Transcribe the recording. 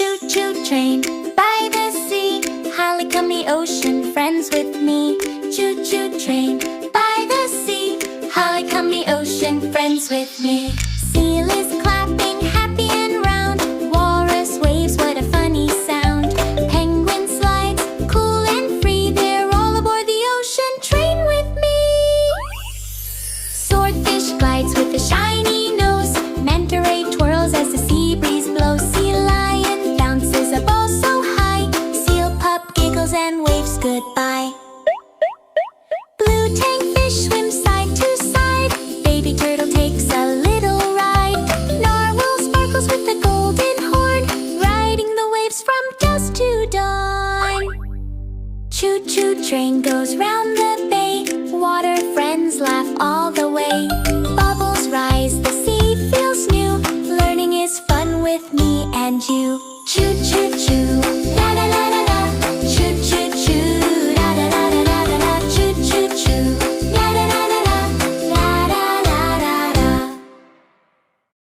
Choo-choo train by the sea. Holly come the ocean, friends with me. Choo-choo train by the sea. Holly come the ocean, friends with me. Seal is clapping, happy and round. Walrus waves, what a funny sound. Penguin slides, cool and free. They're all aboard the ocean train with me. Swordfish glides with a shiny nose. Manta ray twirls as the sea breeze blows. Sea lion bounces a ball so high. Seal pup giggles and waves goodbye. Blue tank fish swims side to side. Baby turtle takes a little ride. Narwhal sparkles with a golden horn, riding the waves from dusk to dawn. Choo-choo train goes round the bay. Water friends laugh all the way. Bubbles rise, the sea feels new. Learning is fun with me and you.